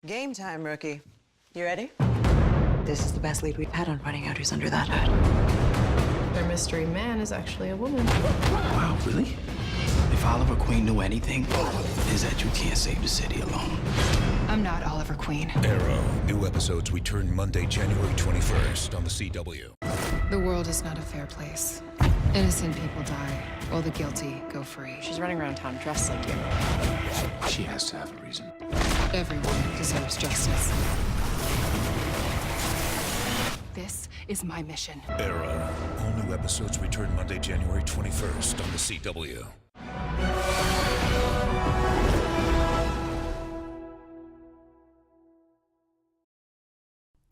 Game time, rookie. You ready? This is the best lead we've had on finding out who's under that hood. Their mystery man is actually a woman. Wow, really? If Oliver Queen knew anything, is that you can't save the city alone. I'm not Oliver Queen. Arrow. New episodes return Monday, January 21st on the CW. The world is not a fair place. Innocent people die, while the guilty go free. She's running around town dressed like you. She has to have a reason. Everyone deserves justice. This is my mission. Arrow. All new episodes return Monday, January 21st on the CW.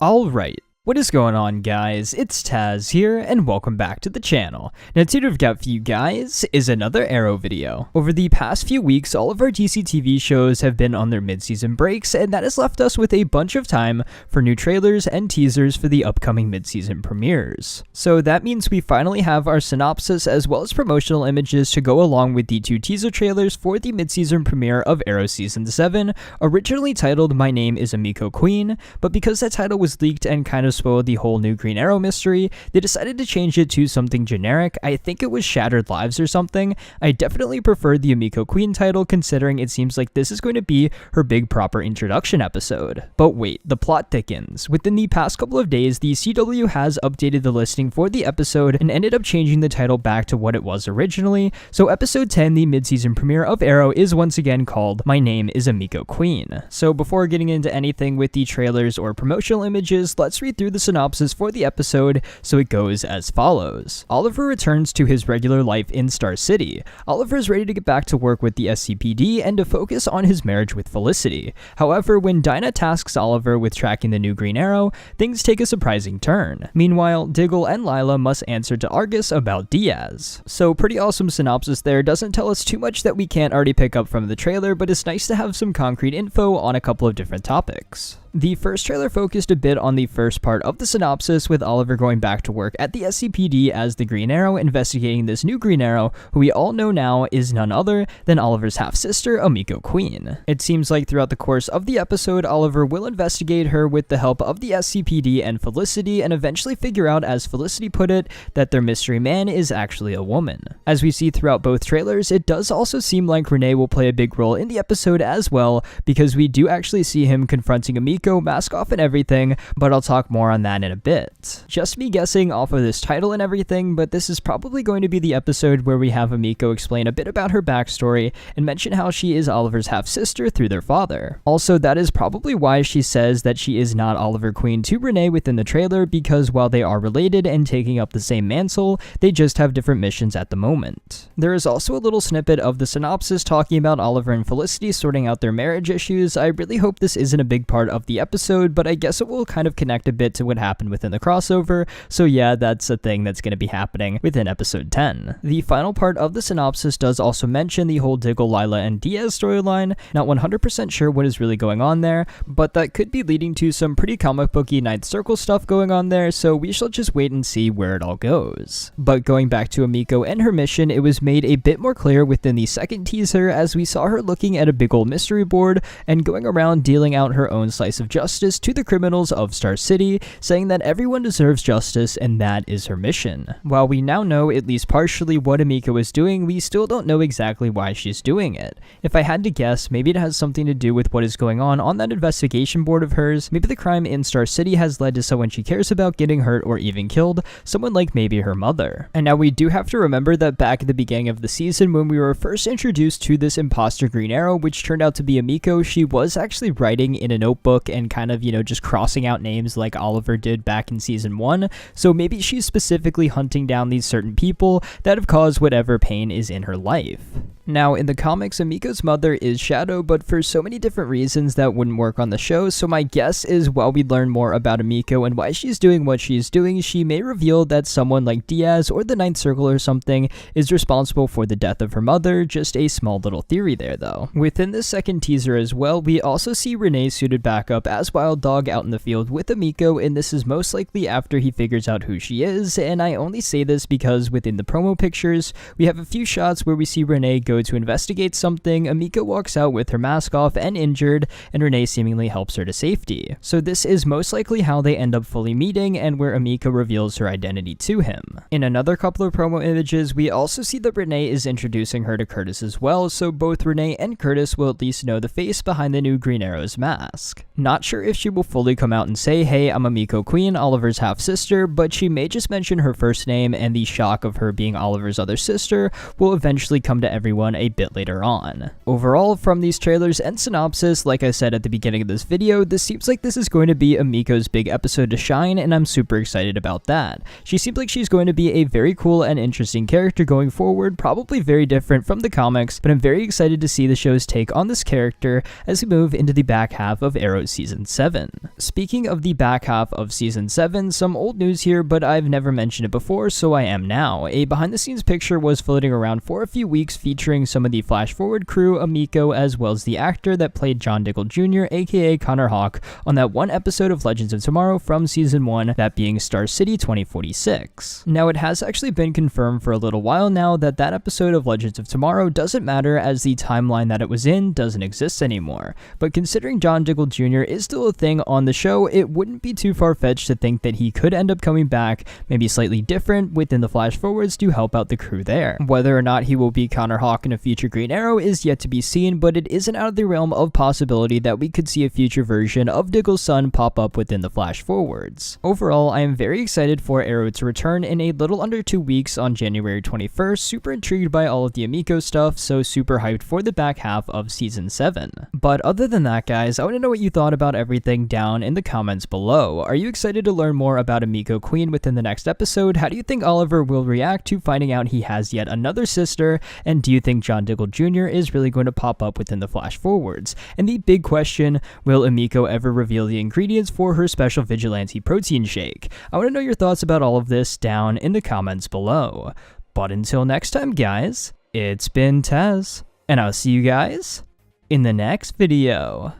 Alright, what is going on, guys? It's Tazz here, and welcome back to the channel. Now today I've got for you guys is another Arrow video. Over the past few weeks, all of our DC TV shows have been on their mid-season breaks, and that has left us with a bunch of time for new trailers and teasers for the upcoming mid-season premieres. So that means we finally have our synopsis as well as promotional images to go along with the two teaser trailers for the mid-season premiere of Arrow Season 7, originally titled My Name is Emiko Queen, but because that title was leaked and kind of spoiled the whole new Green Arrow mystery, they decided to change it to something generic. I think it was Shattered Lives or something. I definitely prefer the Emiko Queen title, considering it seems like this is going to be her big proper introduction episode. But wait, the plot thickens. Within the past couple of days, the CW has updated the listing for the episode and ended up changing the title back to what it was originally. So episode 10, the mid-season premiere of Arrow, is once again called My Name is Emiko Queen. So before getting into anything with the trailers or promotional images, let's read through the synopsis for the episode. So it goes as follows. Oliver returns to his regular life in Star City. Oliver is ready to get back to work with the SCPD and to focus on his marriage with Felicity. However, when Dinah tasks Oliver with tracking the new Green Arrow, things take a surprising turn. Meanwhile, Diggle and Lila must answer to Argus about Diaz. So pretty awesome synopsis there. Doesn't tell us too much that we can't already pick up from the trailer, but it's nice to have some concrete info on a couple of different topics. The first trailer focused a bit on the first part of the synopsis, with Oliver going back to work at the SCPD as the Green Arrow, investigating this new Green Arrow, who we all know now is none other than Oliver's half-sister, Emiko Queen. It seems like throughout the course of the episode, Oliver will investigate her with the help of the SCPD and Felicity, and eventually figure out, as Felicity put it, that their mystery man is actually a woman. As we see throughout both trailers, it does also seem like Renee will play a big role in the episode as well, because we do actually see him confronting Emiko, mask off and everything, but I'll talk more on that in a bit. Just me guessing off of this title and everything, but this is probably going to be the episode where we have Emiko explain a bit about her backstory and mention how she is Oliver's half-sister through their father. Also, that is probably why she says that she is not Oliver Queen to Renee within the trailer, because while they are related and taking up the same mantle, they just have different missions at the moment. There is also a little snippet of the synopsis talking about Oliver and Felicity sorting out their marriage issues. I really hope this isn't a big part of the episode, but I guess it will kind of connect a bit to what happened within the crossover, so yeah, that's a thing that's going to be happening within episode 10. The final part of the synopsis does also mention the whole Diggle, Lila, and Diaz storyline. Not 100% sure what is really going on there, but that could be leading to some pretty comic booky Ninth Circle stuff going on there, so we shall just wait and see where it all goes. But going back to Emiko and her mission, it was made a bit more clear within the second teaser, as we saw her looking at a big old mystery board and going around dealing out her own slice of justice to the criminals of Star City, saying that everyone deserves justice and that is her mission. While we now know at least partially what Emiko is doing, we still don't know exactly why she's doing it. If I had to guess, maybe it has something to do with what is going on that investigation board of hers. Maybe the crime in Star City has led to someone she cares about getting hurt or even killed, someone like maybe her mother. And now we do have to remember that back at the beginning of the season, when we were first introduced to this imposter Green Arrow, which turned out to be Emiko, she was actually writing in a notebook and kind of, just crossing out names like Oliver did back in season 1, so maybe she's specifically hunting down these certain people that have caused whatever pain is in her life. Now, in the comics, Emiko's mother is Shadow, but for so many different reasons that wouldn't work on the show, so my guess is while we learn more about Emiko and why she's doing what she's doing, she may reveal that someone like Diaz or the Ninth Circle or something is responsible for the death of her mother. Just a small little theory there, though. Within this second teaser as well, we also see Renee suited back up up as Wild Dog out in the field with Emiko, and this is most likely after he figures out who she is, and I only say this because within the promo pictures, we have a few shots where we see Renee go to investigate something, Emiko walks out with her mask off and injured, and Renee seemingly helps her to safety. So this is most likely how they end up fully meeting, and where Emiko reveals her identity to him. In another couple of promo images, we also see that Renee is introducing her to Curtis as well, so both Renee and Curtis will at least know the face behind the new Green Arrow's mask. Not sure if she will fully come out and say, hey, I'm Emiko Queen, Oliver's half-sister, but she may just mention her first name, and the shock of her being Oliver's other sister will eventually come to everyone a bit later on. Overall, from these trailers and synopsis, like I said at the beginning of this video, this seems like this is going to be Emiko's big episode to shine, and I'm super excited about that. She seems like she's going to be a very cool and interesting character going forward, probably very different from the comics, but I'm very excited to see the show's take on this character as we move into the back half of Arrow Season 7. Speaking of the back half of Season 7, some old news here, but I've never mentioned it before, so I am now. A behind-the-scenes picture was floating around for a few weeks featuring some of the Flash Forward crew, Emiko, as well as the actor that played John Diggle Jr., aka Connor Hawke, on that one episode of Legends of Tomorrow from Season 1, that being Star City 2046. Now, it has actually been confirmed for a little while now that that episode of Legends of Tomorrow doesn't matter, as the timeline that it was in doesn't exist anymore. But considering John Diggle Jr. is still a thing on the show, it wouldn't be too far-fetched to think that he could end up coming back, maybe slightly different within the Flash Forwards to help out the crew there. Whether or not he will be Connor Hawke in a future Green Arrow is yet to be seen, but it isn't out of the realm of possibility that we could see a future version of Diggle's son pop up within the Flash Forwards. Overall, I am very excited for Arrow to return in a little under 2 weeks on January 21st, super intrigued by all of the Emiko stuff, so super hyped for the back half of Season 7. But other than that, guys, I want to know what you thought about everything down in the comments below. Are you excited to learn more about Emiko Queen within the next episode? How do you think Oliver will react to finding out he has yet another sister? And do you think John Diggle Jr. is really going to pop up within the Flash Forwards? And the big question, will Emiko ever reveal the ingredients for her special vigilante protein shake? I want to know your thoughts about all of this down in the comments below. But until next time, guys, it's been Tazz, and I'll see you guys in the next video.